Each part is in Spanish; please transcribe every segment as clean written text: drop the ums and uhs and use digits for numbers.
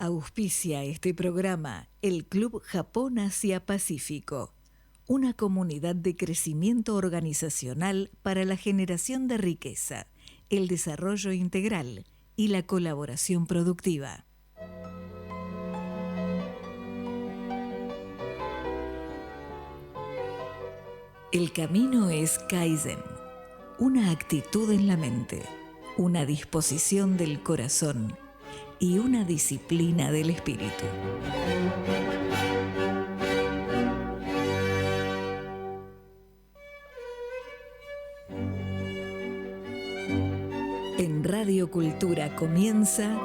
Auspicia este programa el Club Japón Asia Pacífico, una comunidad de crecimiento organizacional para la generación de riqueza, el desarrollo integral y la colaboración productiva. El camino es Kaizen, una actitud en la mente, una disposición del corazón y una disciplina del espíritu. En Radio Cultura comienza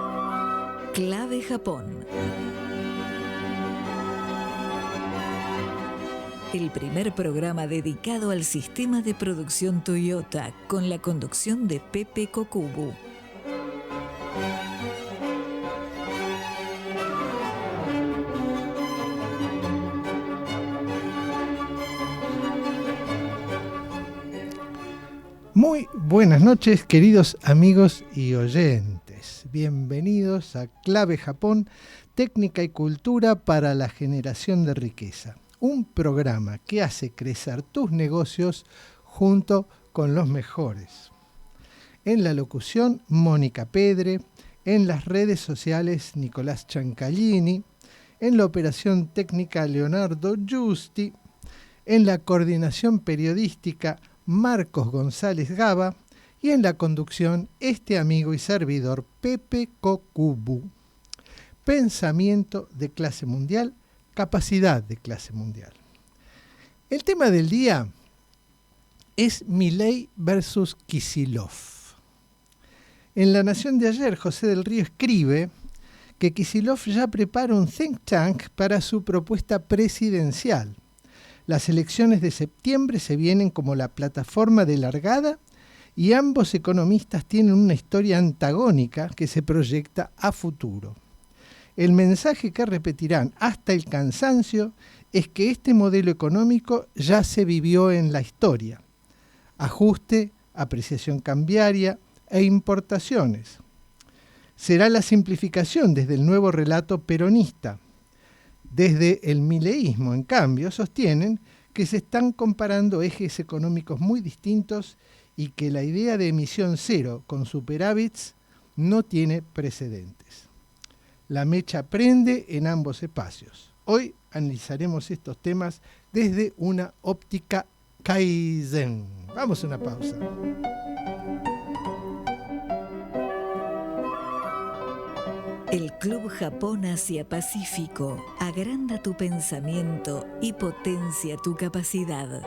Clave Japón. El primer programa dedicado al sistema de producción Toyota con la conducción de Pepe Kokubu. Muy buenas noches, queridos amigos y oyentes. Bienvenidos a Clave Japón, técnica y cultura para la generación de riqueza. Un programa que hace crecer tus negocios junto con los mejores. En la locución, Mónica Pedre. En las redes sociales, Nicolás Ciancallini. En la operación técnica, Leonardo Giusti. En la coordinación periodística, Marcos González Gaba, y en la conducción este amigo y servidor Pepe Kokubu. Pensamiento de clase mundial, capacidad de clase mundial. El tema del día es Milei versus Kicillof. En La Nación de ayer, José del Río escribe que Kicillof ya prepara un think tank para su propuesta presidencial. Las elecciones de septiembre se vienen como la plataforma de largada y ambos economistas tienen una historia antagónica que se proyecta a futuro. El mensaje que repetirán hasta el cansancio es que este modelo económico ya se vivió en la historia. Ajuste, apreciación cambiaria e importaciones. Será la simplificación desde el nuevo relato peronista. Desde el mileísmo, en cambio, sostienen que se están comparando ejes económicos muy distintos y que la idea de emisión cero con superávits no tiene precedentes. La mecha prende en ambos espacios. Hoy analizaremos estos temas desde una óptica Kaizen. Vamos a una pausa. El Club Japón Asia Pacífico agranda tu pensamiento y potencia tu capacidad.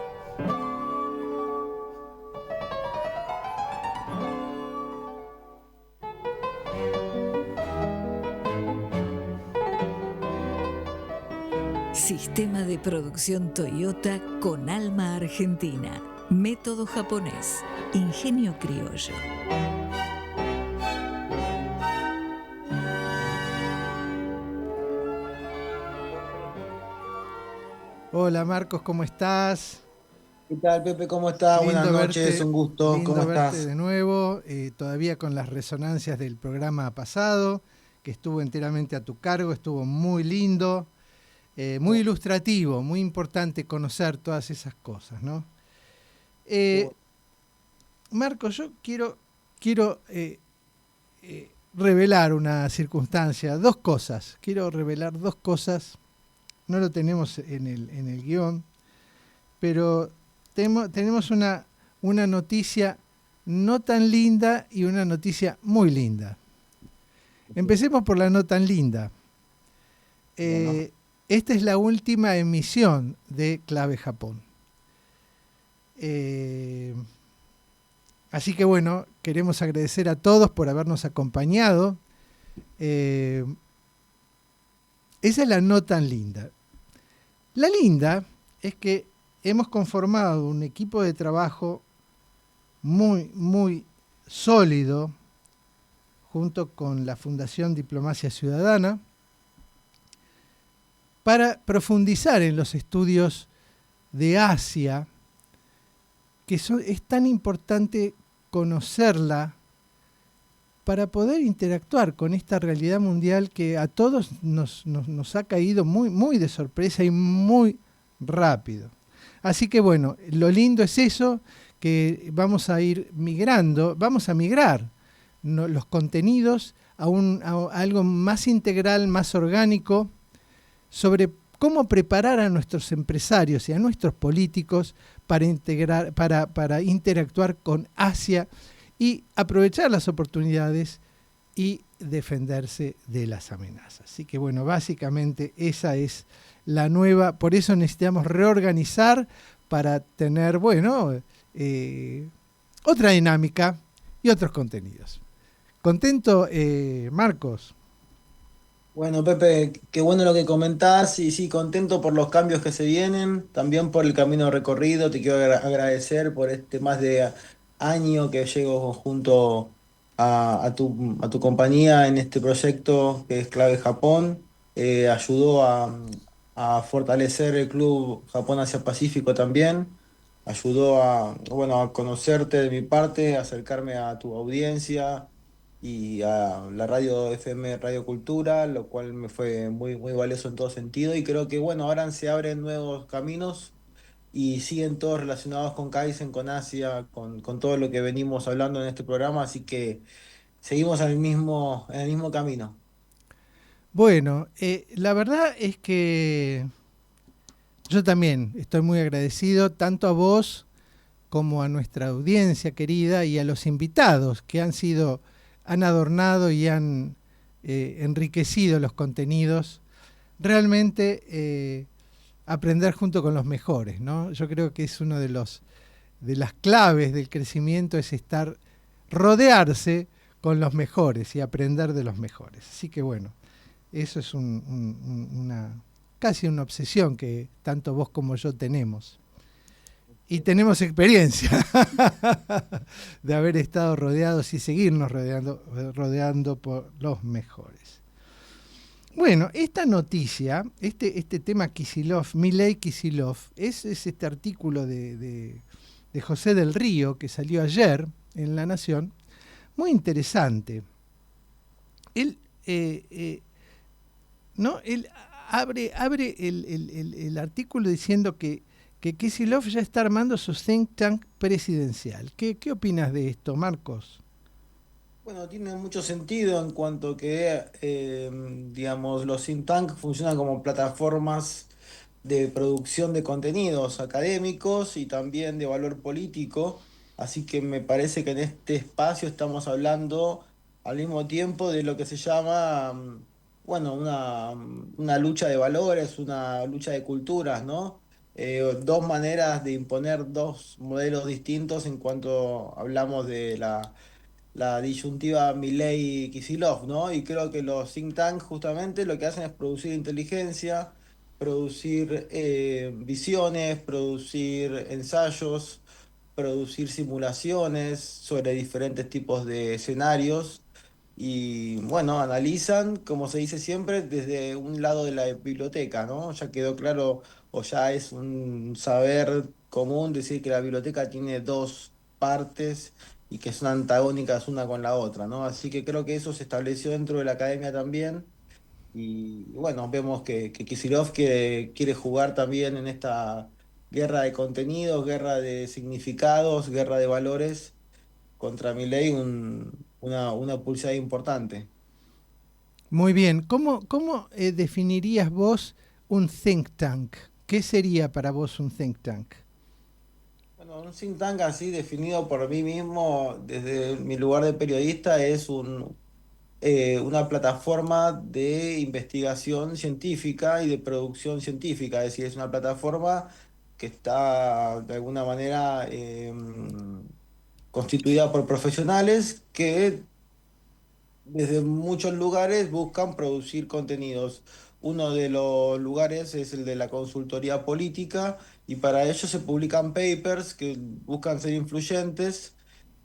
Sistema de producción Toyota con alma argentina. Método japonés. Ingenio criollo. Hola Marcos, ¿cómo estás? ¿Qué tal, Pepe? ¿Cómo estás? Buenas noches, un gusto. Lindo ¿Cómo verte estás? de nuevo, todavía con las resonancias del programa pasado, que estuvo enteramente a tu cargo, estuvo muy lindo, muy ilustrativo, muy importante conocer todas esas cosas, ¿no? Marcos, yo quiero revelar una circunstancia, dos cosas, quiero revelar dos cosas. No lo tenemos en el guión, pero tenemos una noticia no tan linda y una noticia muy linda. Empecemos por la no tan linda. Esta es la última emisión de Clave Japón. Así que bueno, queremos agradecer a todos por habernos acompañado. Esa es la no tan linda. La linda es que hemos conformado un equipo de trabajo muy, muy sólido junto con la Fundación Diplomacia Ciudadana para profundizar en los estudios de Asia, que es tan importante conocerla para poder interactuar con esta realidad mundial que a todos nos ha caído muy, muy de sorpresa y muy rápido. Así que bueno, lo lindo es eso, que vamos a ir migrando, vamos a migrar los contenidos a algo más integral, más orgánico, sobre cómo preparar a nuestros empresarios y a nuestros políticos para interactuar con Asia y aprovechar las oportunidades y defenderse de las amenazas. Así que bueno, básicamente esa es la nueva, por eso necesitamos reorganizar para tener, bueno, otra dinámica y otros contenidos. ¿Contento, Marcos? Bueno, Pepe, qué bueno lo que comentás y sí, contento por los cambios que se vienen, también por el camino recorrido. Te quiero agradecer por este más de año que llego junto a tu compañía en este proyecto que es Clave Japón. Ayudó a fortalecer el Club Japón Asia Pacífico también. Ayudó bueno, a conocerte de mi parte, a acercarme a tu audiencia y a la radio FM Radio Cultura, lo cual me fue muy, muy valioso en todo sentido. Y creo que, bueno, ahora se abren nuevos caminos y siguen todos relacionados con Kaizen, con Asia, con todo lo que venimos hablando en este programa, así que seguimos en el mismo camino. Bueno, la verdad es que yo también estoy muy agradecido tanto a vos como a nuestra audiencia querida y a los invitados que han adornado y han enriquecido los contenidos. Realmente aprender junto con los mejores, ¿no? Yo creo que es uno de las claves del crecimiento es rodearse con los mejores y aprender de los mejores. Así que bueno, eso es casi una obsesión que tanto vos como yo tenemos. Y tenemos experiencia de haber estado rodeados y seguirnos rodeando por los mejores. Bueno, esta noticia, este tema Kicillof, Milei Kicillof, es este artículo de José del Río que salió ayer en La Nación, muy interesante. Él, ¿no? Él abre el artículo diciendo que Kicillof ya está armando su think tank presidencial. ¿Qué opinas de esto, Marcos? Bueno, tiene mucho sentido en cuanto que, digamos, los think tank funcionan como plataformas de producción de contenidos académicos y también de valor político, así que me parece que en este espacio estamos hablando al mismo tiempo de lo que se llama, bueno, una lucha de valores, una lucha de culturas, ¿no? Dos maneras de imponer dos modelos distintos en cuanto hablamos de la disyuntiva Milei-Kicillof, ¿no? Y creo que los think tanks justamente lo que hacen es producir inteligencia, producir visiones, producir ensayos, producir simulaciones sobre diferentes tipos de escenarios y bueno, analizan, como se dice siempre, desde un lado de la biblioteca, ¿no? Ya quedó claro o ya es un saber común decir que la biblioteca tiene dos partes y que son antagónicas una con la otra, ¿no? Así que creo que eso se estableció dentro de la academia también. Y bueno, vemos que Kicillof quiere jugar también en esta guerra de contenidos, guerra de significados, guerra de valores contra Milei, una pulsada importante. Muy bien. ¿Cómo definirías vos un think tank? ¿Qué sería para vos un think tank? Bueno, un think tank así definido por mí mismo desde mi lugar de periodista es una plataforma de investigación científica y de producción científica, es decir, es una plataforma que está de alguna manera constituida por profesionales que desde muchos lugares buscan producir contenidos. Uno de los lugares es el de la consultoría política y para ello se publican papers que buscan ser influyentes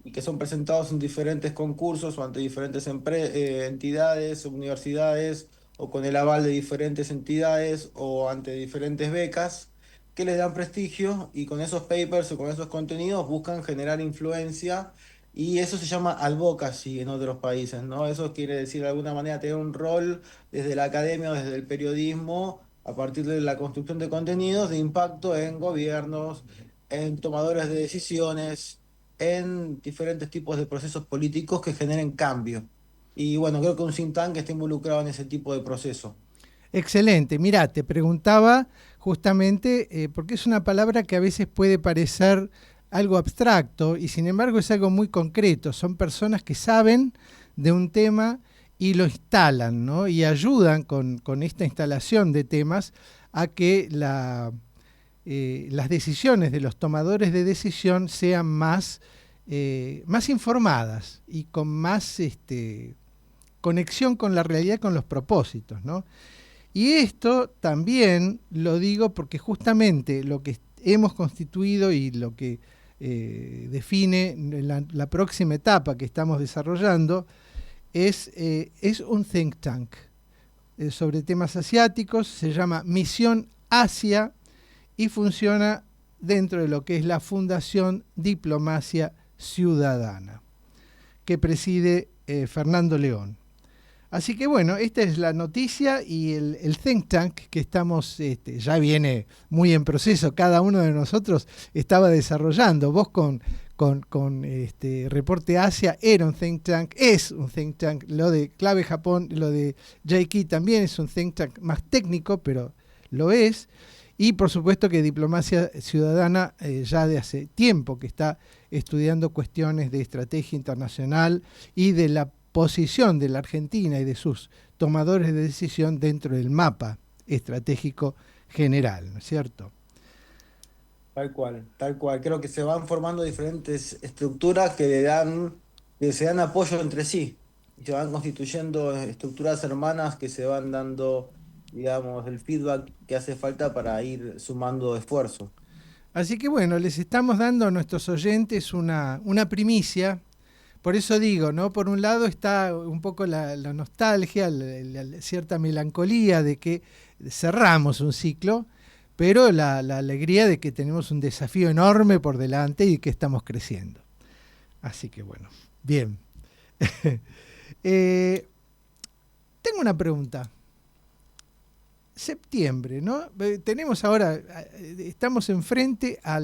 y que son presentados en diferentes concursos o ante diferentes entidades, universidades o con el aval de diferentes entidades o ante diferentes becas que les dan prestigio y con esos papers o con esos contenidos buscan generar influencia y eso se llama advocacy en otros países, ¿no? Eso quiere decir de alguna manera tener un rol desde la academia o desde el periodismo a partir de la construcción de contenidos de impacto en gobiernos, en tomadores de decisiones, en diferentes tipos de procesos políticos que generen cambio. Y bueno, creo que un think tank está involucrado en ese tipo de proceso. Excelente. Mirá, te preguntaba justamente, porque es una palabra que a veces puede parecer algo abstracto y sin embargo es algo muy concreto. Son personas que saben de un tema y lo instalan, ¿no? Y ayudan con esta instalación de temas a que las decisiones de los tomadores de decisión sean más informadas y con más conexión con la realidad, con los propósitos, ¿no? Y esto también lo digo porque justamente lo que hemos constituido y lo que define la próxima etapa que estamos desarrollando es un think tank sobre temas asiáticos, se llama Misión Asia y funciona dentro de lo que es la Fundación Diplomacia Ciudadana, que preside Fernando León. Así que bueno, esta es la noticia y el think tank que estamos, ya viene muy en proceso, cada uno de nosotros estaba desarrollando. Vos con Reporte Asia era un think tank, es un think tank, lo de Clave Japón, lo de JK también es un think tank más técnico, pero lo es. Y por supuesto que Diplomacia Ciudadana ya de hace tiempo que está estudiando cuestiones de estrategia internacional y de la posición de la Argentina y de sus tomadores de decisión dentro del mapa estratégico general, ¿no es cierto? Tal cual, tal cual. Creo que se van formando diferentes estructuras que se dan apoyo entre sí. Y se van constituyendo estructuras hermanas que se van dando, digamos, el feedback que hace falta para ir sumando esfuerzo. Así que bueno, les estamos dando a nuestros oyentes una primicia. Por eso digo, ¿no? Por un lado está un poco la nostalgia, cierta melancolía de que cerramos un ciclo, pero la alegría de que tenemos un desafío enorme por delante y que estamos creciendo. Así que bueno, bien. Tengo una pregunta. Septiembre, ¿no? Tenemos ahora, estamos enfrente a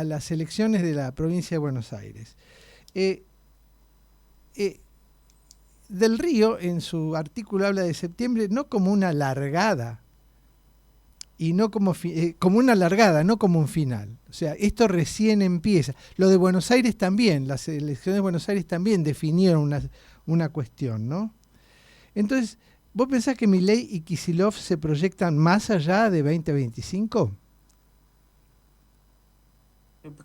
las elecciones de la provincia de Buenos Aires. Del Río en su artículo habla de septiembre no como una largada y no como una largada, no como un final. O sea, esto recién empieza. Lo de Buenos Aires también, las elecciones de Buenos Aires también definieron una cuestión, ¿no? Entonces, ¿vos pensás que Milei y Kicillof se proyectan más allá de 2025?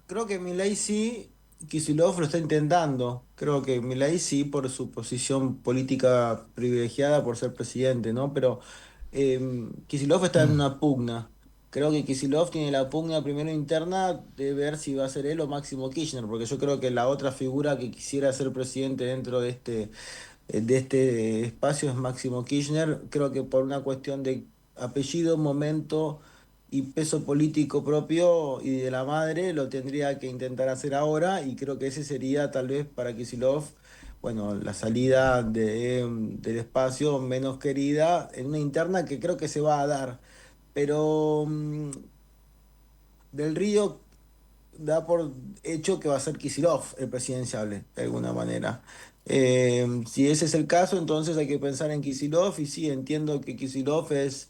Creo que Milei sí, Kicillof lo está intentando. Creo que Milei sí por su posición política privilegiada por ser presidente, ¿no? Pero Kicillof está en una pugna. Creo que Kicillof tiene la pugna primero interna de ver si va a ser él o Máximo Kirchner, porque yo creo que la otra figura que quisiera ser presidente dentro de este espacio es Máximo Kirchner. Creo que por una cuestión de apellido, momento y peso político propio y de la madre lo tendría que intentar hacer ahora y creo que ese sería tal vez para Kicillof, bueno, la salida del espacio menos querida en una interna que creo que se va a dar. Pero Del Río da por hecho que va a ser Kicillof el presidenciable, de alguna manera. Si ese es el caso, entonces hay que pensar en Kicillof y sí, entiendo que Kicillof es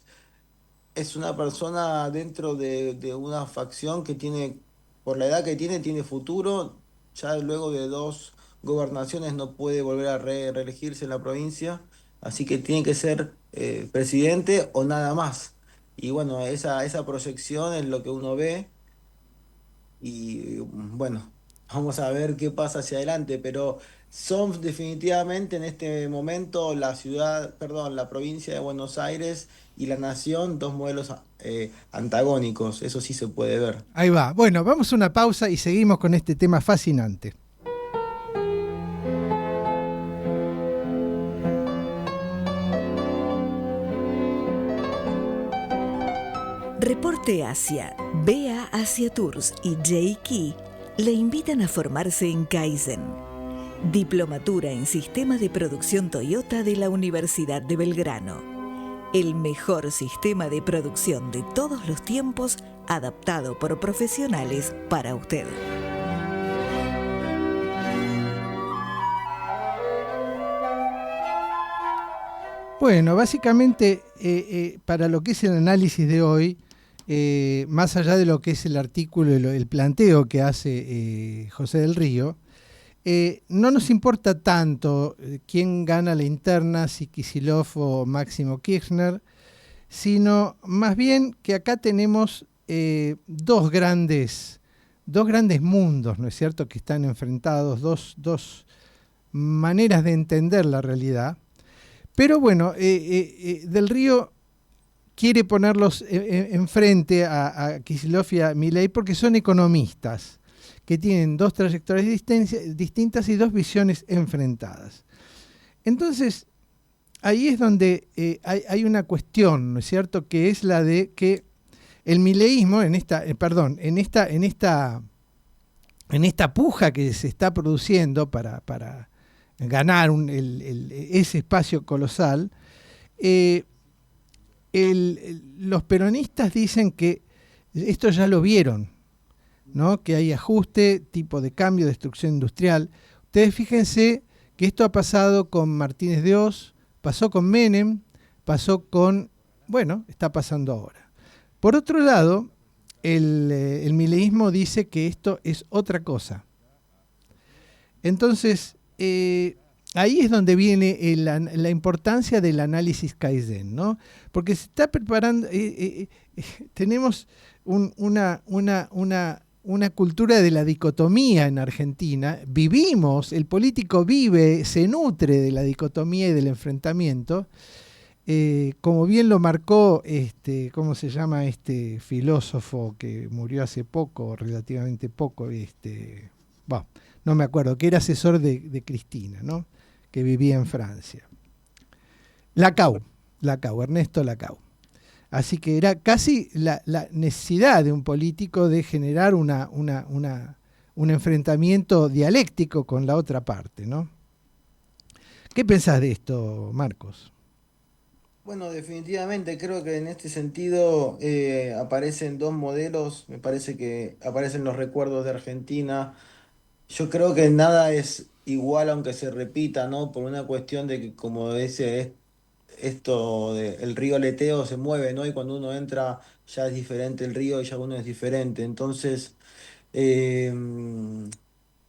una persona dentro de una facción que tiene, por la edad que tiene futuro, ya luego de dos gobernaciones no puede volver a reelegirse en la provincia, así que tiene que ser presidente o nada más. Y bueno, esa proyección es lo que uno ve. Y bueno, vamos a ver qué pasa hacia adelante, pero son definitivamente en este momento la ciudad, perdón, la provincia de Buenos Aires y la nación, dos modelos antagónicos, eso sí se puede ver. Ahí va. Bueno, vamos a una pausa y seguimos con este tema fascinante. Reporte Asia, BA Asia Tours y JK le invitan a formarse en Kaizen, Diplomatura en Sistema de Producción Toyota de la Universidad de Belgrano. El mejor sistema de producción de todos los tiempos, adaptado por profesionales para usted. Bueno, básicamente para lo que es el análisis de hoy, más allá de lo que es el artículo y el planteo que hace José del Río, no nos importa tanto quién gana la interna, si Kicillof o Máximo Kirchner, sino más bien que acá tenemos dos grandes mundos, ¿no es cierto?, que están enfrentados, dos maneras de entender la realidad. Pero bueno, Del Río quiere ponerlos enfrente a Kicillof y a Milei porque son economistas que tienen dos trayectorias distintas y dos visiones enfrentadas. Entonces, ahí es donde hay una cuestión, ¿no es cierto?, que es la de que el mileísmo, en esta puja que se está produciendo para ganar ese espacio colosal, los peronistas dicen que esto ya lo vieron, ¿no?, que hay ajuste, tipo de cambio, destrucción industrial. Ustedes fíjense que esto ha pasado con Martínez de Oz, pasó con Menem, está pasando ahora. Por otro lado, el mileísmo dice que esto es otra cosa. Entonces, ahí es donde viene la importancia del análisis Kaizen, ¿no? Porque se está preparando, tenemos una cultura de la dicotomía en Argentina. El político vive, se nutre de la dicotomía y del enfrentamiento. Como bien lo marcó, ¿cómo se llama este filósofo que murió hace poco, relativamente poco? No me acuerdo, que era asesor de Cristina, ¿no?, que vivía en Francia. Lacau, Ernesto Lacau. Así que era casi la necesidad de un político de generar un enfrentamiento dialéctico con la otra parte, ¿no? ¿Qué pensás de esto, Marcos? Bueno, definitivamente creo que en este sentido aparecen dos modelos, me parece que aparecen los recuerdos de Argentina. Yo creo que nada es igual aunque se repita, ¿no? Por una cuestión de que, como dice esto de el río Leteo se mueve, ¿no? Y cuando uno entra ya es diferente el río y ya uno es diferente. Entonces, eh,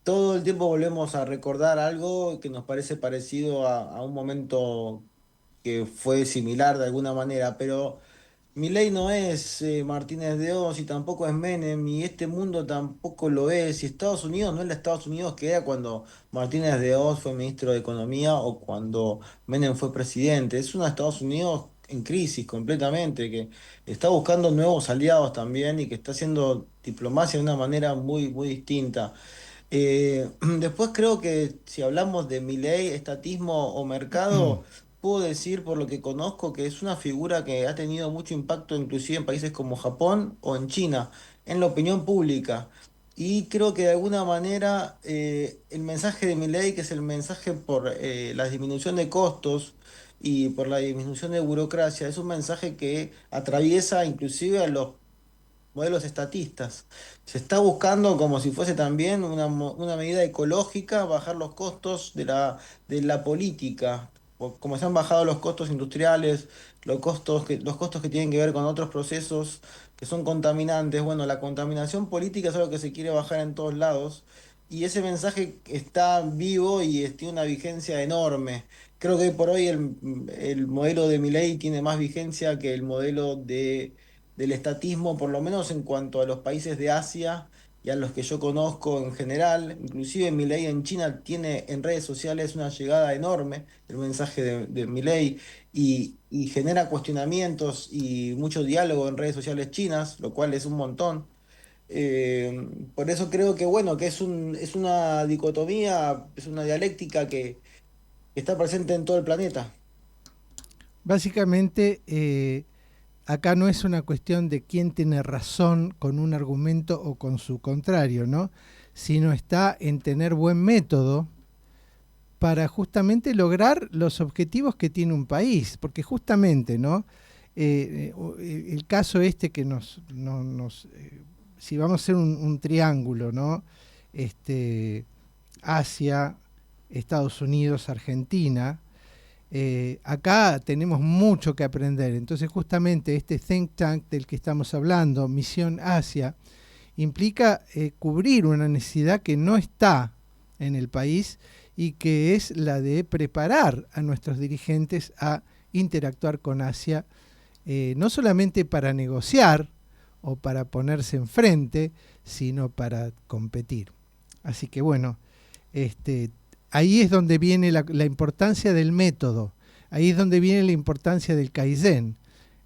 todo el tiempo volvemos a recordar algo que nos parece parecido a un momento que fue similar de alguna manera, pero Milei no es Martínez de Oz y tampoco es Menem, y este mundo tampoco lo es, y Estados Unidos no es el Estados Unidos que era cuando Martínez de Oz fue ministro de Economía o cuando Menem fue presidente. Es un Estados Unidos en crisis completamente, que está buscando nuevos aliados también y que está haciendo diplomacia de una manera muy, muy distinta. Después creo que si hablamos de Milei, estatismo o mercado, puedo decir por lo que conozco que es una figura que ha tenido mucho impacto inclusive en países como Japón o en China, en la opinión pública. Y creo que de alguna manera el mensaje de Milei, que es el mensaje por la disminución de costos y por la disminución de burocracia, es un mensaje que atraviesa inclusive a los modelos estatistas. Se está buscando como si fuese también una medida ecológica, bajar los costos de la política. Como se han bajado los costos industriales, los costos que tienen que ver con otros procesos que son contaminantes. Bueno, la contaminación política es algo que se quiere bajar en todos lados. Y ese mensaje está vivo y tiene una vigencia enorme. Creo que hoy por hoy el modelo de Milei tiene más vigencia que el modelo del estatismo, por lo menos en cuanto a los países de Asia y a los que yo conozco en general. Inclusive Milei en China tiene en redes sociales una llegada enorme, el mensaje de Milei, y genera cuestionamientos y mucho diálogo en redes sociales chinas, lo cual es un montón. Por eso creo que bueno, que es una dicotomía, es una dialéctica que está presente en todo el planeta. Básicamente, acá no es una cuestión de quién tiene razón con un argumento o con su contrario, ¿no? sino está en tener buen método para justamente lograr los objetivos que tiene un país, porque justamente, ¿no? El caso este que si vamos a hacer un triángulo, ¿no? Asia, Estados Unidos, Argentina, acá tenemos mucho que aprender. Entonces justamente este think tank del que estamos hablando, Misión Asia, implica cubrir una necesidad que no está en el país y que es la de preparar a nuestros dirigentes a interactuar con Asia, no solamente para negociar o para ponerse enfrente, sino para competir. Así que bueno, ahí es donde viene la importancia del método, ahí es donde viene la importancia del Kaizen.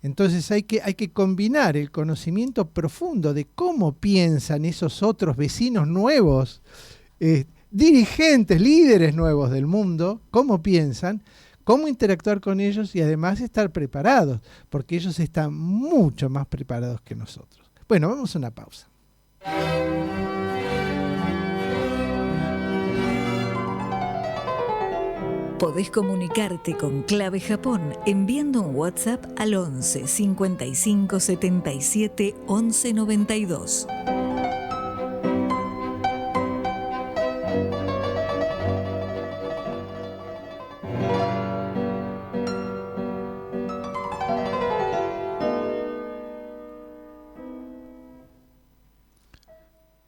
Entonces hay que combinar el conocimiento profundo de cómo piensan esos otros vecinos nuevos, dirigentes, líderes nuevos del mundo, cómo piensan, cómo interactuar con ellos y además estar preparados, porque ellos están mucho más preparados que nosotros. Bueno, vamos a una pausa. Podés comunicarte con Clave Japón enviando un WhatsApp al 11 55 77 11 92.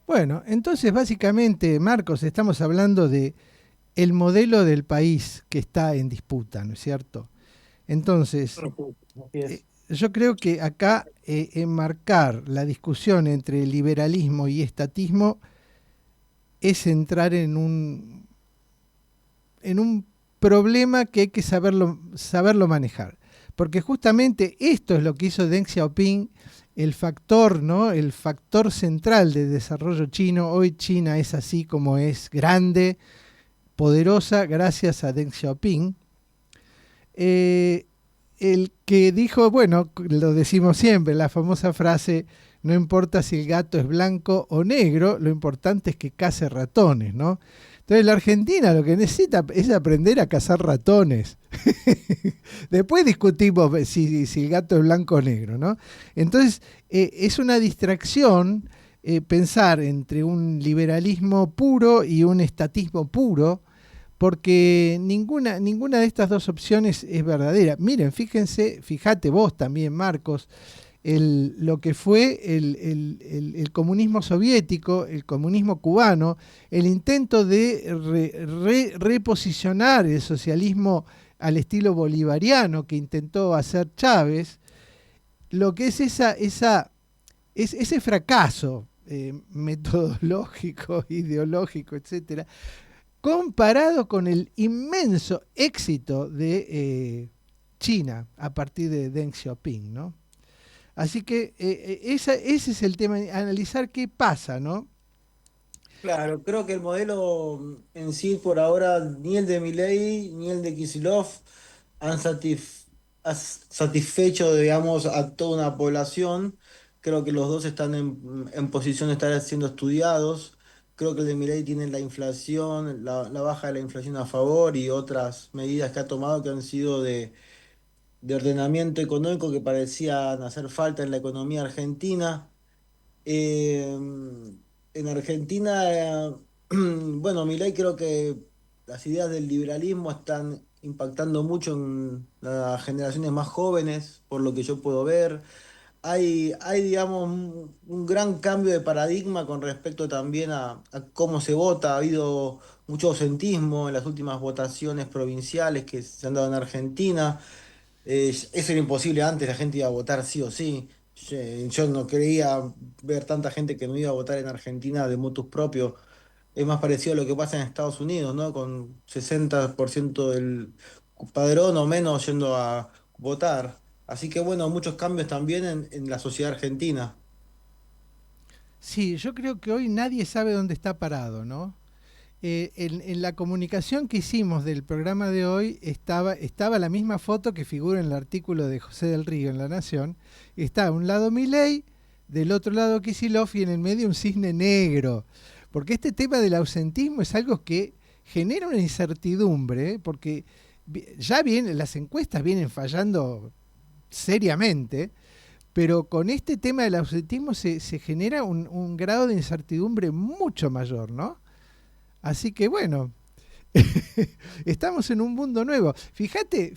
Bueno, entonces básicamente, Marcos, estamos hablando de el modelo del país que está en disputa, ¿no es cierto? Entonces, yo creo que acá enmarcar la discusión entre liberalismo y estatismo es entrar en un problema que hay que saberlo manejar. Porque justamente esto es lo que hizo Deng Xiaoping, el factor, ¿no? El factor central del desarrollo chino. Hoy China es así como es, grande, poderosa, gracias a Deng Xiaoping. El que dijo, bueno, lo decimos siempre, la famosa frase, no importa si el gato es blanco o negro, lo importante es que case ratones, ¿no? Entonces la Argentina lo que necesita es aprender a cazar ratones. Después discutimos si el gato es blanco o negro, ¿no? Entonces es una distracción pensar entre un liberalismo puro y un estatismo puro, porque ninguna de estas dos opciones es verdadera. Miren, fíjate vos también, Marcos, lo que fue el comunismo soviético, el comunismo cubano, el intento de reposicionar el socialismo al estilo bolivariano que intentó hacer Chávez, lo que es ese fracaso metodológico, ideológico, etcétera, comparado con el inmenso éxito de China a partir de Deng Xiaoping, ¿no? Así que ese es el tema, analizar qué pasa, ¿no? Claro, creo que el modelo en sí por ahora, ni el de Milei ni el de Kicillof han satisfecho, digamos, a toda una población. Creo que los dos están en posición de estar siendo estudiados. Creo que el de Milei tiene la inflación, la baja de la inflación a favor y otras medidas que ha tomado que han sido de ordenamiento económico que parecían hacer falta en la economía argentina. Eh, en Argentina, bueno, Milei creo que las ideas del liberalismo están impactando mucho en las generaciones más jóvenes, por lo que yo puedo ver. Hay digamos, un gran cambio de paradigma con respecto también a cómo se vota. Ha habido mucho ausentismo en las últimas votaciones provinciales que se han dado en Argentina. Eso era imposible antes, la gente iba a votar sí o sí. Yo no creía ver tanta gente que no iba a votar en Argentina de motus propio. Es más parecido a lo que pasa en Estados Unidos, ¿no? Con 60% del padrón o menos yendo a votar. Así que bueno, muchos cambios también en la sociedad argentina. Sí, yo creo que hoy nadie sabe dónde está parado, ¿no? En la comunicación que hicimos del programa de hoy estaba la misma foto que figura en el artículo de José del Río en La Nación. Está a un lado Milei, del otro lado Kicillof y en el medio un cisne negro. porque este tema del ausentismo es algo que genera una incertidumbre, porque ya las encuestas vienen fallando seriamente, pero con este tema del ausentismo se genera un grado de incertidumbre mucho mayor, ¿no? Así que bueno, estamos en un mundo nuevo. Fíjate,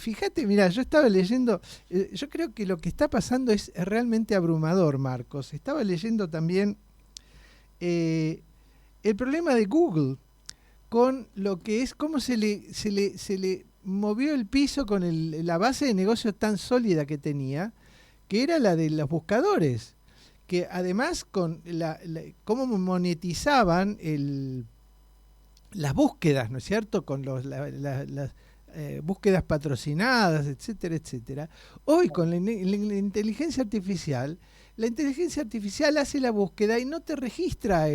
mira, yo estaba leyendo, yo creo que lo que está pasando es realmente abrumador, Marcos. Estaba leyendo también el problema de Google con lo que es cómo se le movió el piso con la base de negocio tan sólida que tenía, que era la de los buscadores, que además con cómo monetizaban las búsquedas, ¿no es cierto?, con las búsquedas patrocinadas, etcétera, etcétera. Hoy con la inteligencia artificial hace la búsqueda y no te registra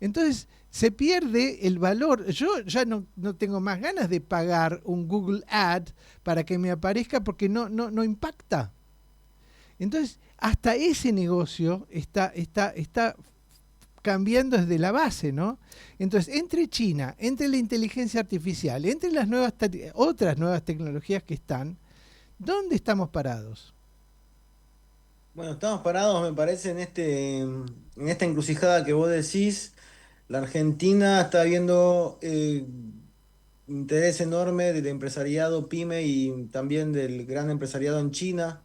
entonces se pierde el valor. Yo ya no tengo más ganas de pagar un Google Ad para que me aparezca porque no impacta. Entonces, hasta ese negocio está cambiando desde la base, ¿no? Entonces, entre China, entre la inteligencia artificial, entre las otras nuevas tecnologías que están, ¿dónde estamos parados? Bueno, estamos parados, me parece, en esta encrucijada que vos decís. La Argentina está viendo interés enorme del empresariado pyme y también del gran empresariado en China.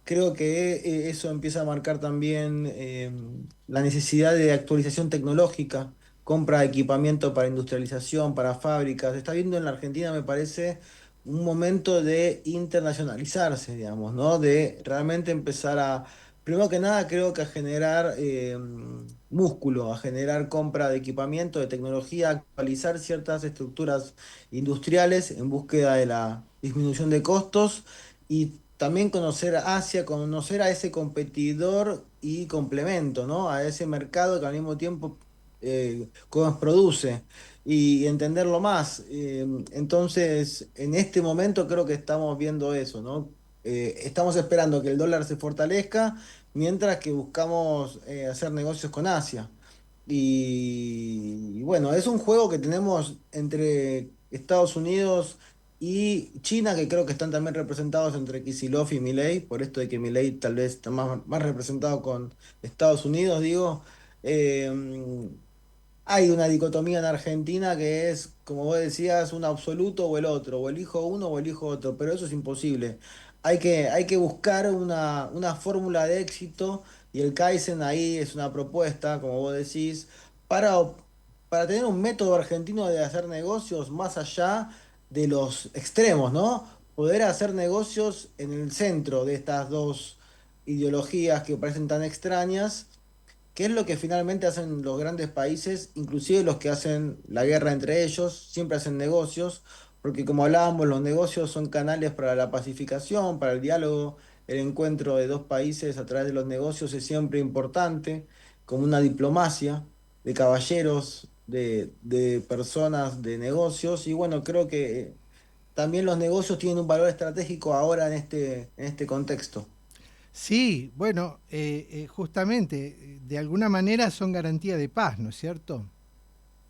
Creo que eso empieza a marcar también la necesidad de actualización tecnológica, compra de equipamiento para industrialización, para fábricas. Se está viendo en la Argentina, me parece, un momento de internacionalizarse, digamos, ¿no? De realmente empezar a, primero que nada, creo que a generar músculo, a generar compra de equipamiento, de tecnología, actualizar ciertas estructuras industriales en búsqueda de la disminución de costos y también conocer Asia, conocer a ese competidor y complemento, ¿no? A ese mercado que al mismo tiempo produce y entenderlo más. Entonces, en este momento creo que estamos viendo eso, ¿no? Estamos esperando que el dólar se fortalezca mientras que buscamos hacer negocios con Asia. Y bueno, es un juego que tenemos entre Estados Unidos y China, que creo que están también representados entre Kicillof y Milei, por esto de que Milei tal vez está más representado con Estados Unidos, digo. Eh, Hay una dicotomía en Argentina que es, como vos decías, un absoluto o el otro, o elijo uno o elijo otro, pero eso es imposible. Hay que buscar una fórmula de éxito y el Kaizen ahí es una propuesta, como vos decís, para, para tener un método argentino de hacer negocios más allá de los extremos, ¿no? Poder hacer negocios en el centro de estas dos ideologías que parecen tan extrañas. ¿Qué es lo que finalmente hacen los grandes países, inclusive los que hacen la guerra entre ellos? Siempre hacen negocios, porque como hablábamos, los negocios son canales para la pacificación, para el diálogo. El encuentro de dos países a través de los negocios es siempre importante, como una diplomacia de caballeros, de personas, de negocios. Y bueno, creo que también los negocios tienen un valor estratégico ahora en este contexto. Sí, bueno, justamente, de alguna manera son garantía de paz, ¿no es cierto?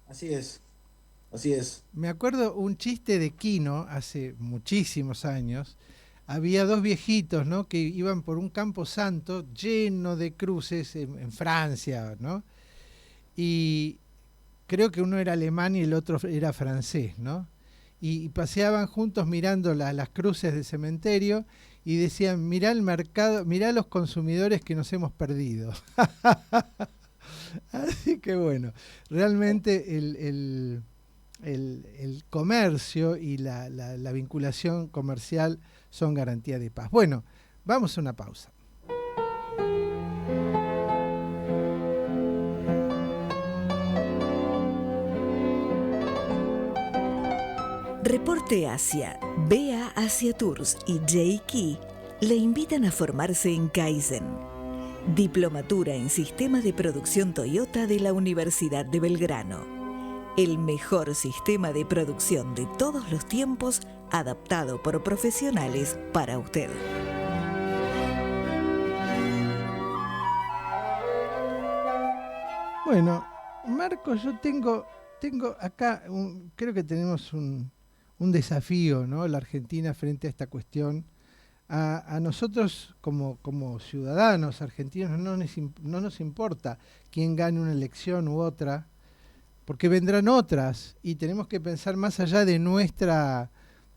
Así es, así es. Me acuerdo un chiste de Quino hace muchísimos años. Había dos viejitos, ¿no?, que iban por un campo santo lleno de cruces en Francia, ¿no? Y creo que uno era alemán y el otro era francés, ¿no? Y paseaban juntos mirando las cruces del cementerio y decían, mirá el mercado, mirá los consumidores que nos hemos perdido. Así que bueno, realmente el comercio y la vinculación comercial son garantía de paz. Bueno, vamos a una pausa. Reporte Asia, BEA Asia Tours y J-Key le invitan a formarse en Kaizen, Diplomatura en Sistema de Producción Toyota de la Universidad de Belgrano. El mejor sistema de producción de todos los tiempos, adaptado por profesionales para usted. Bueno, Marcos, yo tengo acá, creo que tenemos un desafío, ¿no? La Argentina frente a esta cuestión. A nosotros como ciudadanos argentinos no nos importa quién gane una elección u otra, porque vendrán otras y tenemos que pensar más allá de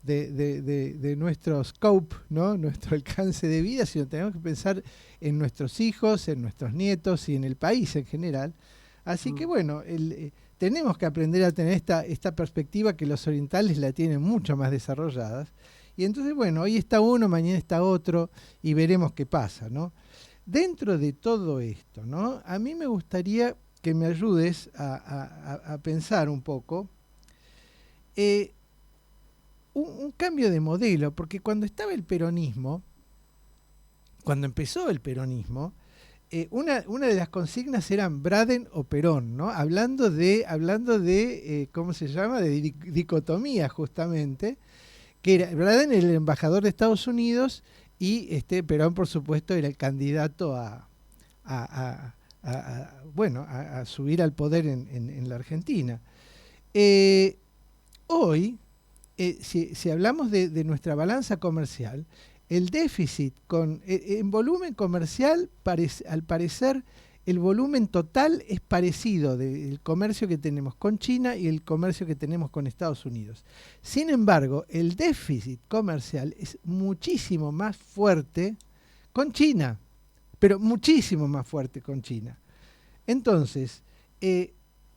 de nuestro scope, ¿no? Nuestro alcance de vida, sino tenemos que pensar en nuestros hijos, en nuestros nietos y en el país en general. Así que bueno, tenemos que aprender a tener esta perspectiva que los orientales la tienen mucho más desarrolladas. Y entonces, bueno, hoy está uno, mañana está otro y veremos qué pasa, ¿no? Dentro de todo esto, ¿no? A mí me gustaría que me ayudes a pensar un poco eh, un cambio de modelo, porque cuando estaba el peronismo, cuando empezó el peronismo, una de las consignas eran Braden o Perón, ¿no? Hablando de ¿cómo se llama? De dicotomía, justamente, que era Braden el embajador de Estados Unidos y Perón, por supuesto, era el candidato a subir al poder en la Argentina. Hoy, si hablamos de nuestra balanza comercial, el déficit en volumen comercial, al parecer, el volumen total es parecido del comercio que tenemos con China y el comercio que tenemos con Estados Unidos. Sin embargo, el déficit comercial es muchísimo más fuerte con China, pero muchísimo más fuerte con China. Entonces,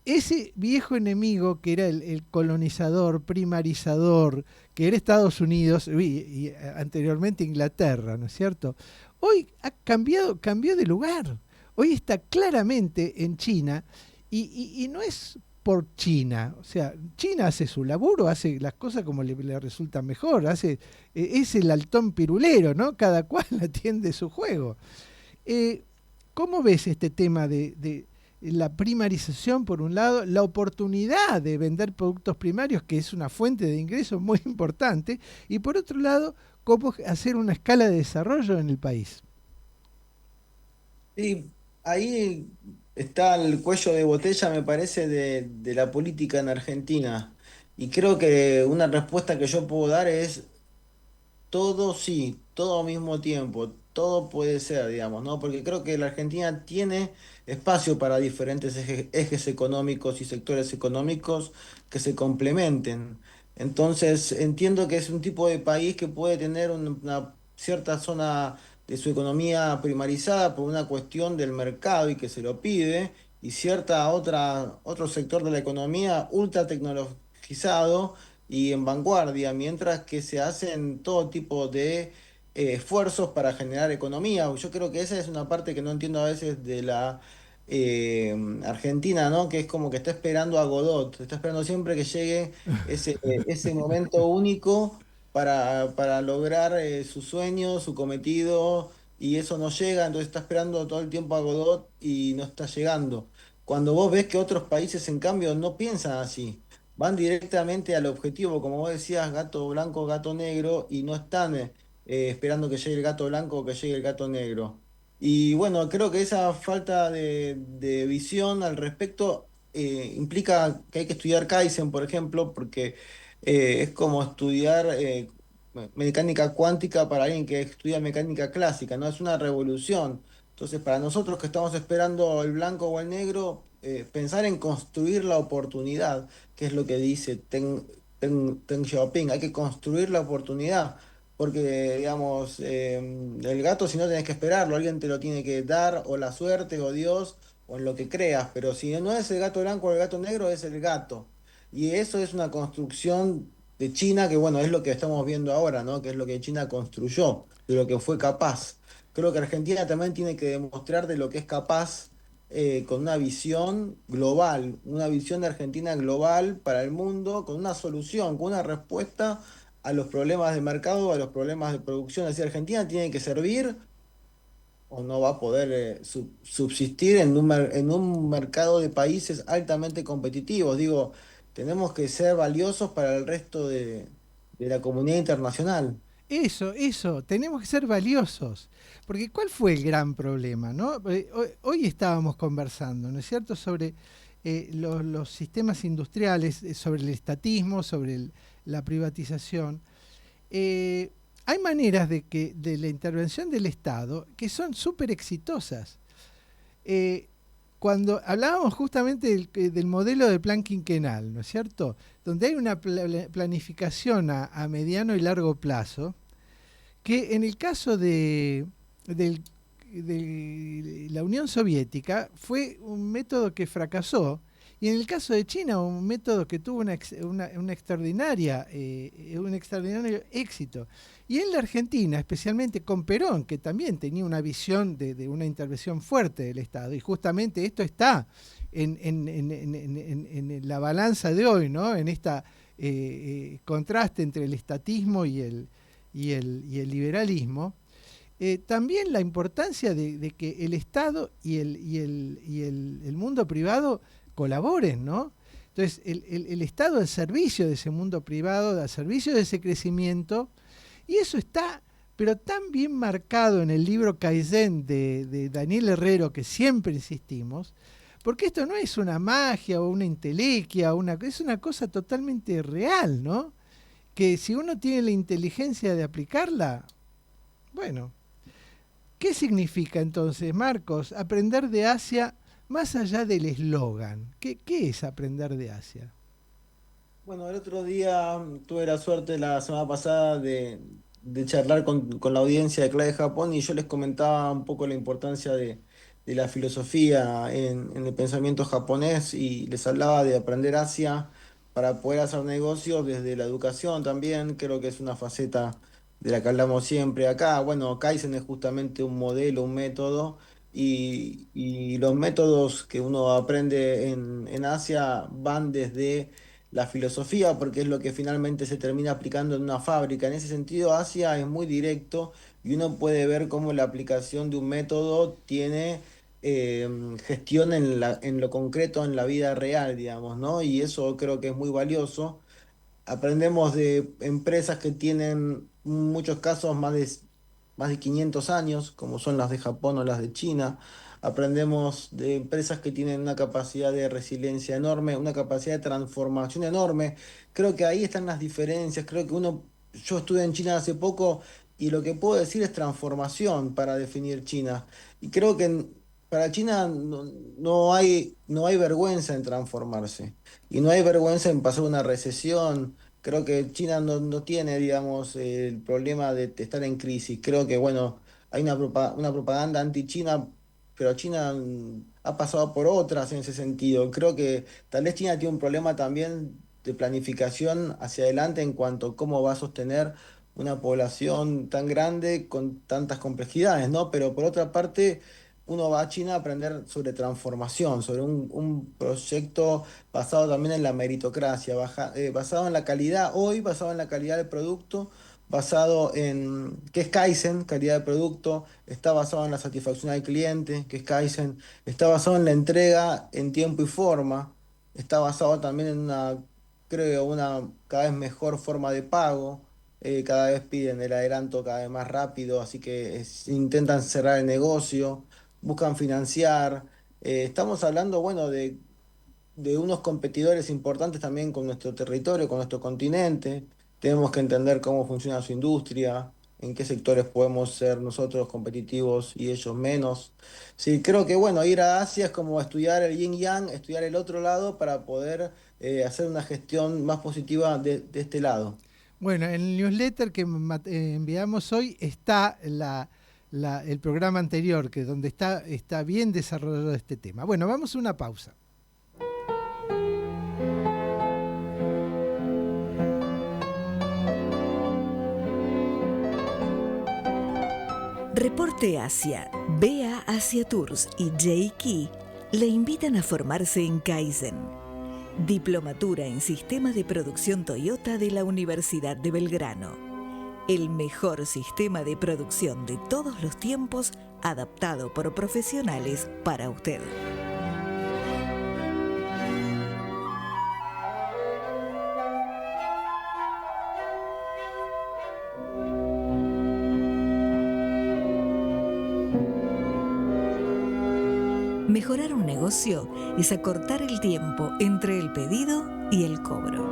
ese viejo enemigo que era el colonizador, primarizador, que era Estados Unidos y anteriormente Inglaterra, ¿no es cierto? Hoy cambió de lugar. Hoy está claramente en China y no es por China. O sea, China hace su laburo, hace las cosas como le resultan mejor, es el haltón pirulero, ¿no? Cada cual atiende su juego. ¿Cómo ves este tema de la primarización, por un lado, la oportunidad de vender productos primarios, que es una fuente de ingresos muy importante, y por otro lado, cómo hacer una escala de desarrollo en el país? Sí, ahí está el cuello de botella, me parece, de la política en Argentina. Y creo que una respuesta que yo puedo dar es todo sí, todo al mismo tiempo, todo puede ser, digamos, ¿no? Porque creo que la Argentina tiene espacio para diferentes ejes económicos y sectores económicos que se complementen. Entonces, entiendo que es un tipo de país que puede tener una cierta zona de su economía primarizada por una cuestión del mercado y que se lo pide, y otro sector de la economía ultra tecnologizado y en vanguardia, mientras que se hacen todo tipo de esfuerzos para generar economía. Yo creo que esa es una parte que no entiendo a veces de la Argentina, ¿no? Que es como que está esperando a Godot, está esperando siempre que llegue ese momento único para lograr su sueño, su cometido, y eso no llega, entonces está esperando todo el tiempo a Godot y no está llegando. Cuando vos ves que otros países, en cambio, no piensan así, van directamente al objetivo, como vos decías, gato blanco, gato negro, y no están esperando que llegue el gato blanco o que llegue el gato negro. Y bueno, creo que esa falta de visión al respecto implica que hay que estudiar Kaizen, por ejemplo, porque es como estudiar mecánica cuántica para alguien que estudia mecánica clásica, ¿no? Es una revolución. Entonces, para nosotros que estamos esperando el blanco o el negro, pensar en construir la oportunidad, que es lo que dice Deng Xiaoping, hay que construir la oportunidad, porque, digamos, el gato si no tenés que esperarlo, alguien te lo tiene que dar, o la suerte, o Dios, o en lo que creas, pero si no es el gato blanco o el gato negro, es el gato. Y eso es una construcción de China que, bueno, es lo que estamos viendo ahora, ¿no? Que es lo que China construyó, de lo que fue capaz. Creo que Argentina también tiene que demostrar de lo que es capaz con una visión global, una visión de Argentina global para el mundo, con una solución, con una respuesta a los problemas de mercado, a los problemas de producción. Así, Argentina tiene que servir o no va a poder subsistir en un mercado de países altamente competitivos. Digo, tenemos que ser valiosos para el resto de la comunidad internacional. Eso, tenemos que ser valiosos. Porque ¿cuál fue el gran problema, no? Hoy estábamos conversando, ¿no es cierto?, sobre los sistemas industriales, sobre el estatismo, sobre la privatización. Hay maneras de la intervención del Estado que son súper exitosas. Cuando hablábamos justamente del modelo del plan quinquenal, ¿no es cierto? Donde hay una planificación a mediano y largo plazo, que en el caso de la Unión Soviética fue un método que fracasó, y en el caso de China un método que tuvo un extraordinario éxito. Y en la Argentina, especialmente con Perón, que también tenía una visión de una intervención fuerte del Estado, y justamente esto está en la balanza de hoy, ¿no? En este contraste entre el estatismo y el liberalismo. También la importancia de que el Estado y el mundo privado colaboren, ¿no? Entonces, el Estado al servicio de ese mundo privado, al servicio de ese crecimiento, y eso está, pero tan bien marcado en el libro Kaizen de Daniel Herrero, que siempre insistimos, porque esto no es una magia o una entelequia, es una cosa totalmente real, ¿no? Que si uno tiene la inteligencia de aplicarla, bueno, ¿qué significa entonces, Marcos, aprender de Asia más allá del eslogan? ¿Qué es aprender de Asia? Bueno, el otro día tuve la suerte la semana pasada de charlar con la audiencia de Clave Japón y yo les comentaba un poco la importancia de la filosofía en el pensamiento japonés y les hablaba de aprender Asia para poder hacer negocios desde la educación también. Creo que es una faceta de la que hablamos siempre acá. Bueno, Kaizen es justamente un modelo, un método. Y los métodos que uno aprende en Asia van desde la filosofía, porque es lo que finalmente se termina aplicando en una fábrica. En ese sentido, Asia es muy directo y uno puede ver cómo la aplicación de un método tiene gestión en lo concreto, en la vida real, digamos, ¿no? Y eso creo que es muy valioso. Aprendemos de empresas que tienen en muchos casos más de 500 años, como son las de Japón o las de China. Aprendemos de empresas que tienen una capacidad de resiliencia enorme, una capacidad de transformación enorme. Creo que ahí están las diferencias. Creo que yo estuve en China hace poco y lo que puedo decir es transformación para definir China. Y creo que para China no hay vergüenza en transformarse. Y no hay vergüenza en pasar una recesión. Creo que China no tiene, digamos, el problema de estar en crisis. Creo que, bueno, hay una propaganda anti-China, pero China ha pasado por otras en ese sentido. Creo que tal vez China tiene un problema también de planificación hacia adelante en cuanto a cómo va a sostener una población tan grande con tantas complejidades, ¿no? Pero por otra parte, uno va a China a aprender sobre transformación, sobre un proyecto basado también en la meritocracia, basado en la calidad, hoy basado en la calidad del producto, basado en, que es Kaizen, calidad de producto, está basado en la satisfacción al cliente, que es Kaizen, está basado en la entrega en tiempo y forma, está basado también en creo, una cada vez mejor forma de pago. Cada vez piden el adelanto cada vez más rápido, así que intentan cerrar el negocio, buscan financiar. Estamos hablando, bueno, de unos competidores importantes también con nuestro territorio, con nuestro continente. Tenemos que entender cómo funciona su industria, en qué sectores podemos ser nosotros competitivos y ellos menos. Sí, creo que bueno, ir a Asia es como estudiar el yin yang, estudiar el otro lado para poder hacer una gestión más positiva de este lado. Bueno, en el newsletter que enviamos hoy está el programa anterior, que donde está bien desarrollado este tema. Bueno, vamos a una pausa. Reporte Asia, BA Asia Tours y J-Key le invitan a formarse en Kaizen, Diplomatura en Sistema de Producción Toyota de la Universidad de Belgrano. El mejor sistema de producción de todos los tiempos, adaptado por profesionales para usted. Mejorar un negocio es acortar el tiempo entre el pedido y el cobro.